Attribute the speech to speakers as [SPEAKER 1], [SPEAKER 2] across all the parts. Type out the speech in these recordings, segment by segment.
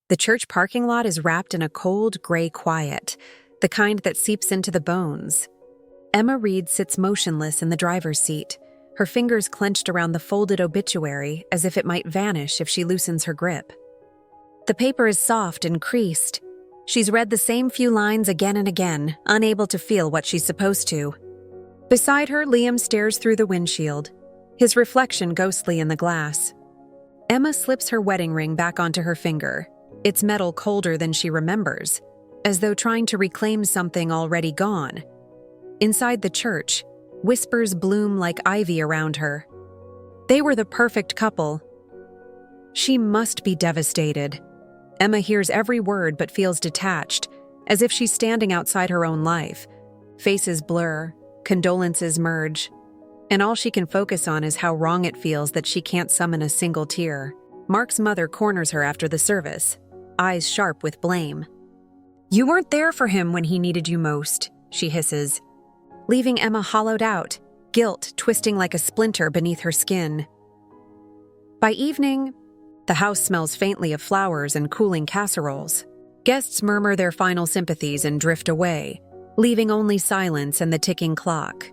[SPEAKER 1] The church parking lot is wrapped in a cold, gray quiet, the kind that seeps into the bones. Emma Reed sits motionless in the driver's seat, her fingers clenched around the folded obituary as if it might vanish if she loosens her grip. The paper is soft and creased. She's read the same few lines again and again, unable to feel what she's supposed to. Beside her, Liam stares through the windshield, his reflection ghostly in the glass. Emma slips her wedding ring back onto her finger, its metal colder than she remembers, as though trying to reclaim something already gone. Inside the church, whispers bloom like ivy around her. They were the perfect couple. She must be devastated. Emma hears every word but feels detached, as if she's standing outside her own life. Faces blur, condolences merge, and all she can focus on is how wrong it feels that she can't summon a single tear. Mark's mother corners her after the service, eyes sharp with blame. "You weren't there for him when he needed you most," she hisses, leaving Emma hollowed out, guilt twisting like a splinter beneath her skin. By evening, the house smells faintly of flowers and cooling casseroles. Guests murmur their final sympathies and drift away, leaving only silence and the ticking clock.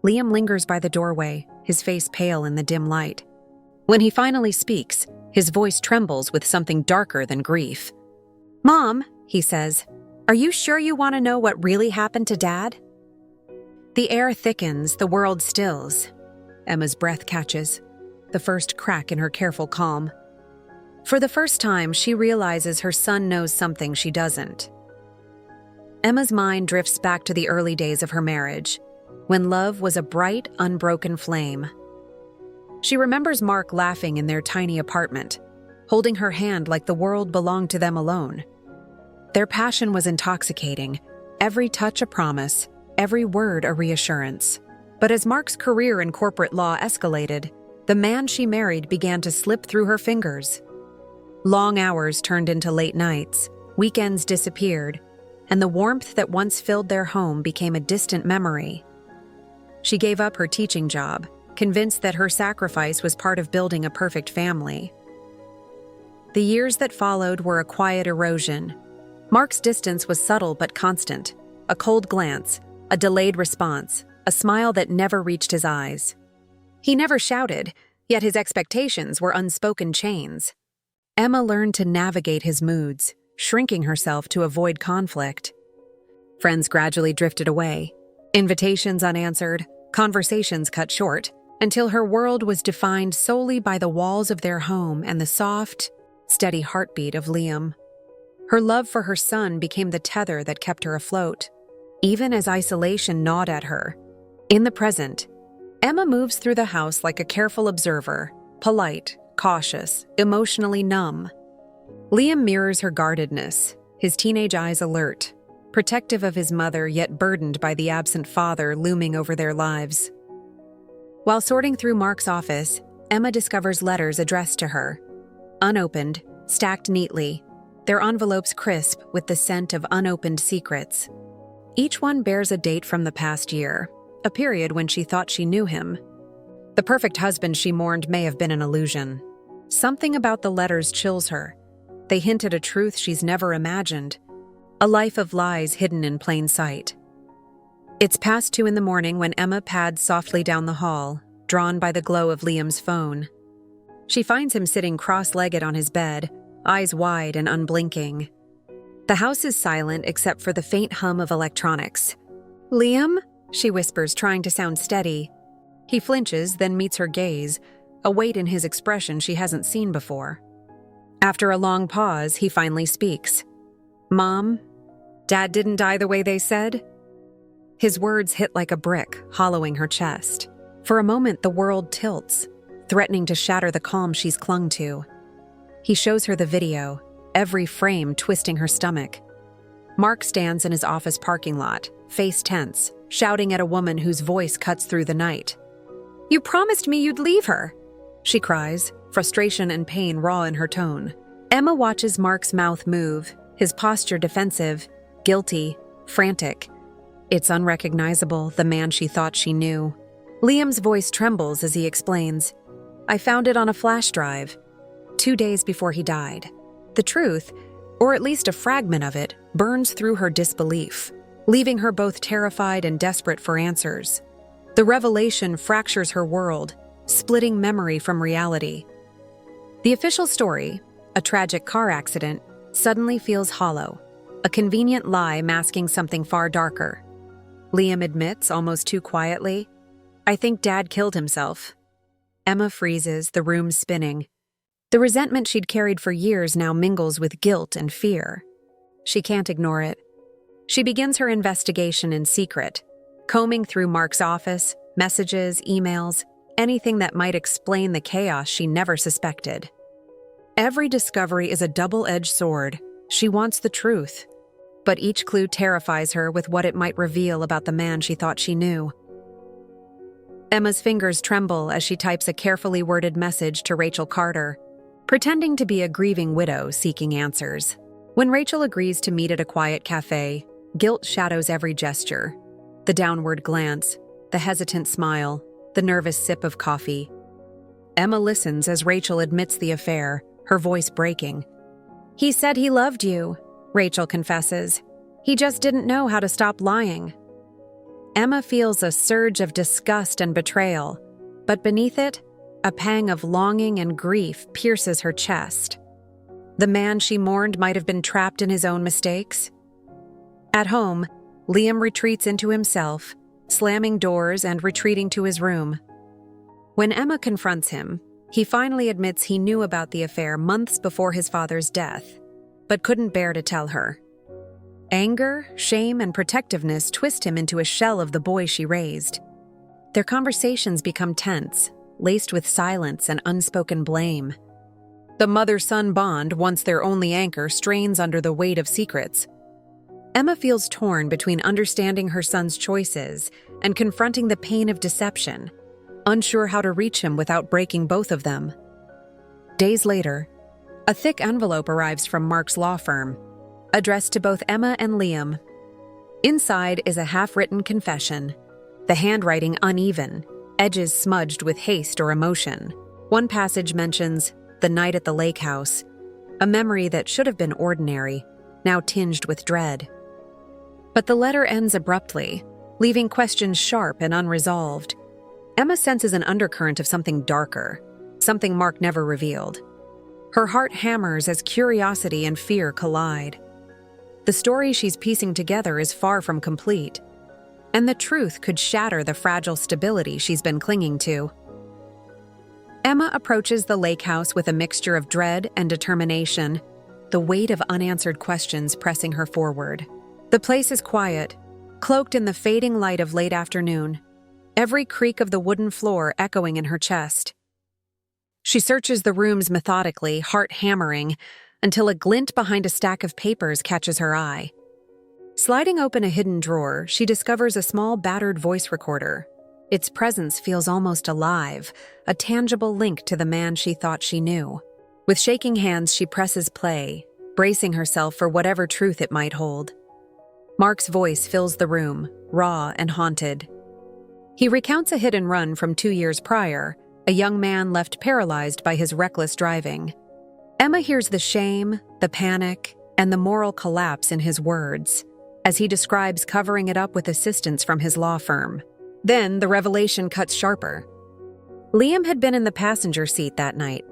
[SPEAKER 1] Liam lingers by the doorway, his face pale in the dim light. When he finally speaks, his voice trembles with something darker than grief. "Mom," he says, "are you sure you want to know what really happened to Dad?" The air thickens, the world stills. Emma's breath catches, the first crack in her careful calm. For the first time, she realizes her son knows something she doesn't. Emma's mind drifts back to the early days of her marriage, when love was a bright, unbroken flame. She remembers Mark laughing in their tiny apartment, holding her hand like the world belonged to them alone. Their passion was intoxicating, every touch a promise, every word a reassurance. But as Mark's career in corporate law escalated, the man she married began to slip through her fingers. Long hours turned into late nights, weekends disappeared, and the warmth that once filled their home became a distant memory. She gave up her teaching job, convinced that her sacrifice was part of building a perfect family. The years that followed were a quiet erosion. Mark's distance was subtle but constant, a cold glance, a delayed response, a smile that never reached his eyes. He never shouted, yet his expectations were unspoken chains. Emma learned to navigate his moods, shrinking herself to avoid conflict. Friends gradually drifted away, invitations unanswered, conversations cut short, until her world was defined solely by the walls of their home and the soft, steady heartbeat of Liam. Her love for her son became the tether that kept her afloat, even as isolation gnawed at her. In the present, Emma moves through the house like a careful observer, polite, cautious, emotionally numb. Liam mirrors her guardedness, his teenage eyes alert, protective of his mother yet burdened by the absent father looming over their lives. While sorting through Mark's office, Emma discovers letters addressed to her. Unopened, stacked neatly, their envelopes crisp with the scent of unopened secrets. Each one bears a date from the past year, a period when she thought she knew him. The perfect husband she mourned may have been an illusion. Something about the letters chills her. They hint at a truth she's never imagined, a life of lies hidden in plain sight. It's past 2 a.m. when Emma pads softly down the hall, drawn by the glow of Liam's phone. She finds him sitting cross-legged on his bed, eyes wide and unblinking. The house is silent except for the faint hum of electronics. "Liam?" she whispers, trying to sound steady. He flinches, then meets her gaze, a weight in his expression she hasn't seen before. After a long pause, he finally speaks. "Mom, Dad didn't die the way they said?" His words hit like a brick, hollowing her chest. For a moment, the world tilts, threatening to shatter the calm she's clung to. He shows her the video, every frame twisting her stomach. Mark stands in his office parking lot, face tense, shouting at a woman whose voice cuts through the night. "You promised me you'd leave her," she cries, frustration and pain raw in her tone. Emma watches Mark's mouth move, his posture defensive, guilty, frantic. It's unrecognizable, the man she thought she knew. Liam's voice trembles as he explains, "I found it on a flash drive, 2 days before he died. The truth, or at least a fragment of it, burns through her disbelief, leaving her both terrified and desperate for answers. The revelation fractures her world, splitting memory from reality. The official story, a tragic car accident, suddenly feels hollow, a convenient lie masking something far darker. Liam admits, almost too quietly, "I think Dad killed himself." Emma freezes, the room spinning. The resentment she'd carried for years now mingles with guilt and fear. She can't ignore it. She begins her investigation in secret, combing through Mark's office, messages, emails, anything that might explain the chaos she never suspected. Every discovery is a double-edged sword. She wants the truth, but each clue terrifies her with what it might reveal about the man she thought she knew. Emma's fingers tremble as she types a carefully worded message to Rachel Carter, pretending to be a grieving widow seeking answers. When Rachel agrees to meet at a quiet cafe, guilt shadows every gesture. The downward glance, the hesitant smile, the nervous sip of coffee. Emma listens as Rachel admits the affair, her voice breaking. "He said he loved you," Rachel confesses. "He just didn't know how to stop lying." Emma feels a surge of disgust and betrayal, but beneath it, a pang of longing and grief pierces her chest. The man she mourned might have been trapped in his own mistakes. At home, Liam retreats into himself, slamming doors and retreating to his room. When Emma confronts him, he finally admits he knew about the affair months before his father's death, but couldn't bear to tell her. Anger, shame, and protectiveness twist him into a shell of the boy she raised. Their conversations become tense, laced with silence and unspoken blame. The mother-son bond, once their only anchor, strains under the weight of secrets. Emma feels torn between understanding her son's choices and confronting the pain of deception, unsure how to reach him without breaking both of them. Days later, a thick envelope arrives from Mark's law firm, addressed to both Emma and Liam. Inside is a half-written confession, the handwriting uneven, edges smudged with haste or emotion. One passage mentions the night at the lake house, a memory that should have been ordinary, now tinged with dread. But the letter ends abruptly, leaving questions sharp and unresolved. Emma senses an undercurrent of something darker, something Mark never revealed. Her heart hammers as curiosity and fear collide. The story she's piecing together is far from complete, and the truth could shatter the fragile stability she's been clinging to. Emma approaches the lake house with a mixture of dread and determination, the weight of unanswered questions pressing her forward. The place is quiet, cloaked in the fading light of late afternoon, every creak of the wooden floor echoing in her chest. She searches the rooms methodically, heart hammering, until a glint behind a stack of papers catches her eye. Sliding open a hidden drawer, she discovers a small battered voice recorder. Its presence feels almost alive, a tangible link to the man she thought she knew. With shaking hands, she presses play, bracing herself for whatever truth it might hold. Mark's voice fills the room, raw and haunted. He recounts a hit and run from 2 years prior, a young man left paralyzed by his reckless driving. Emma hears the shame, the panic, and the moral collapse in his words, as he describes covering it up with assistance from his law firm. Then the revelation cuts sharper. Liam had been in the passenger seat that night.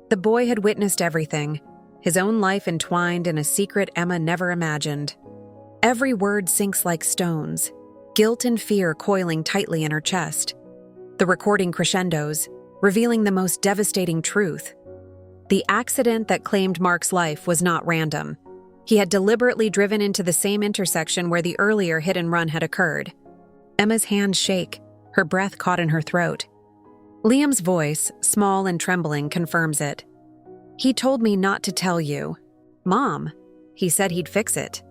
[SPEAKER 1] The boy had witnessed everything, his own life entwined in a secret Emma never imagined. Every word sinks like stones, guilt and fear coiling tightly in her chest. The recording crescendos, revealing the most devastating truth. The accident that claimed Mark's life was not random. He had deliberately driven into the same intersection where the earlier hit and run had occurred. Emma's hands shake, her breath caught in her throat. Liam's voice, small and trembling, confirms it. "He told me not to tell you. Mom, he said he'd fix it."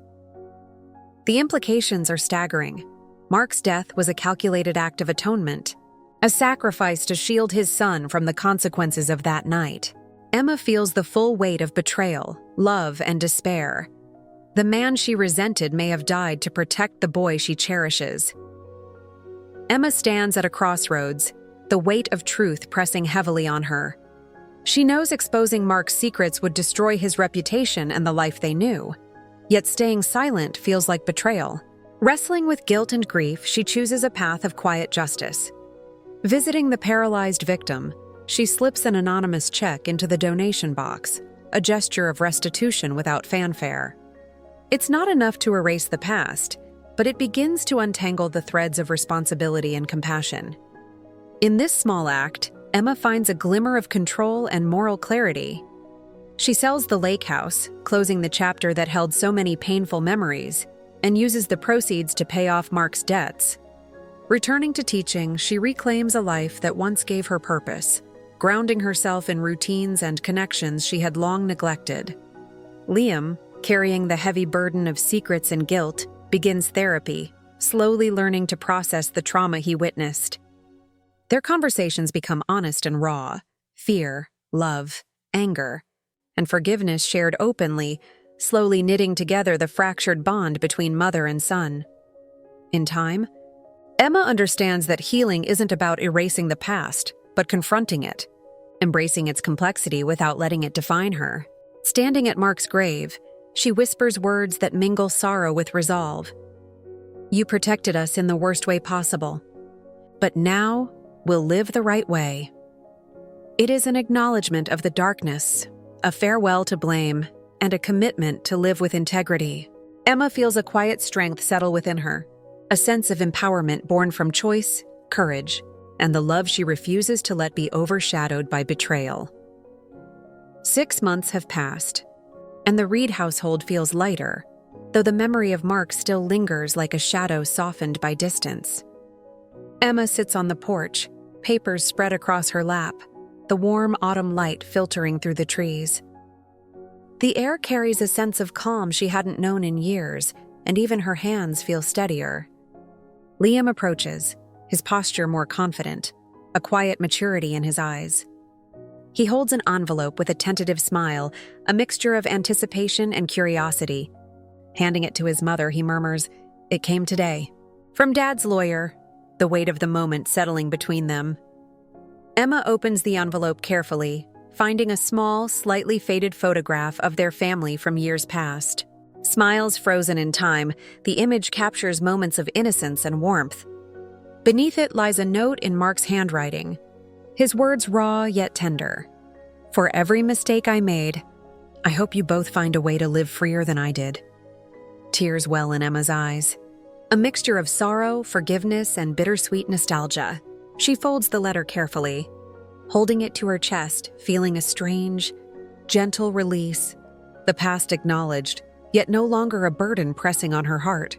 [SPEAKER 1] The implications are staggering. Mark's death was a calculated act of atonement, a sacrifice to shield his son from the consequences of that night. Emma feels the full weight of betrayal, love, and despair. The man she resented may have died to protect the boy she cherishes. Emma stands at a crossroads, the weight of truth pressing heavily on her. She knows exposing Mark's secrets would destroy his reputation and the life they knew. Yet staying silent feels like betrayal. Wrestling with guilt and grief, she chooses a path of quiet justice. Visiting the paralyzed victim, she slips an anonymous check into the donation box, a gesture of restitution without fanfare. It's not enough to erase the past, but it begins to untangle the threads of responsibility and compassion. In this small act, Emma finds a glimmer of control and moral clarity. She sells the lake house, closing the chapter that held so many painful memories, and uses the proceeds to pay off Mark's debts. Returning to teaching, she reclaims a life that once gave her purpose, grounding herself in routines and connections she had long neglected. Liam, carrying the heavy burden of secrets and guilt, begins therapy, slowly learning to process the trauma he witnessed. Their conversations become honest and raw, fear, love, anger, and forgiveness shared openly, slowly knitting together the fractured bond between mother and son. In time, Emma understands that healing isn't about erasing the past, but confronting it, embracing its complexity without letting it define her. Standing at Mark's grave, she whispers words that mingle sorrow with resolve. "You protected us in the worst way possible, but now we'll live the right way." It is an acknowledgement of the darkness, a farewell to blame, and a commitment to live with integrity. Emma feels a quiet strength settle within her, a sense of empowerment born from choice, courage, and the love she refuses to let be overshadowed by betrayal. 6 months have passed, and the Reed household feels lighter, though the memory of Mark still lingers like a shadow softened by distance. Emma sits on the porch, papers spread across her lap, the warm autumn light filtering through the trees. The air carries a sense of calm she hadn't known in years, and even her hands feel steadier. Liam approaches, his posture more confident, a quiet maturity in his eyes. He holds an envelope with a tentative smile, a mixture of anticipation and curiosity. Handing it to his mother, he murmurs, "It came today. From Dad's lawyer," the weight of the moment settling between them. Emma opens the envelope carefully, finding a small, slightly faded photograph of their family from years past. Smiles frozen in time, the image captures moments of innocence and warmth. Beneath it lies a note in Mark's handwriting, his words raw yet tender. "For every mistake I made, I hope you both find a way to live freer than I did." Tears well in Emma's eyes, a mixture of sorrow, forgiveness, and bittersweet nostalgia. She folds the letter carefully, holding it to her chest, feeling a strange, gentle release, the past acknowledged, yet no longer a burden pressing on her heart.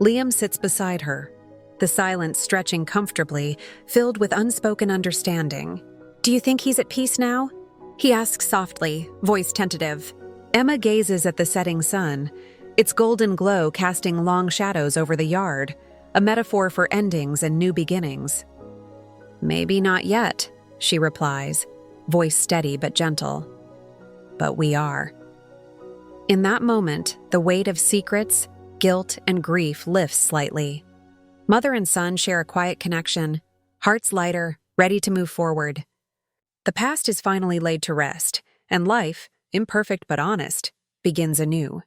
[SPEAKER 1] Liam sits beside her, the silence stretching comfortably, filled with unspoken understanding. "Do you think he's at peace now?" he asks softly, voice tentative. Emma gazes at the setting sun, its golden glow casting long shadows over the yard, a metaphor for endings and new beginnings. "Maybe not yet," she replies, voice steady but gentle. "But we are." In that moment, the weight of secrets, guilt, and grief lifts slightly. Mother and son share a quiet connection, hearts lighter, ready to move forward. The past is finally laid to rest, and life, imperfect but honest, begins anew.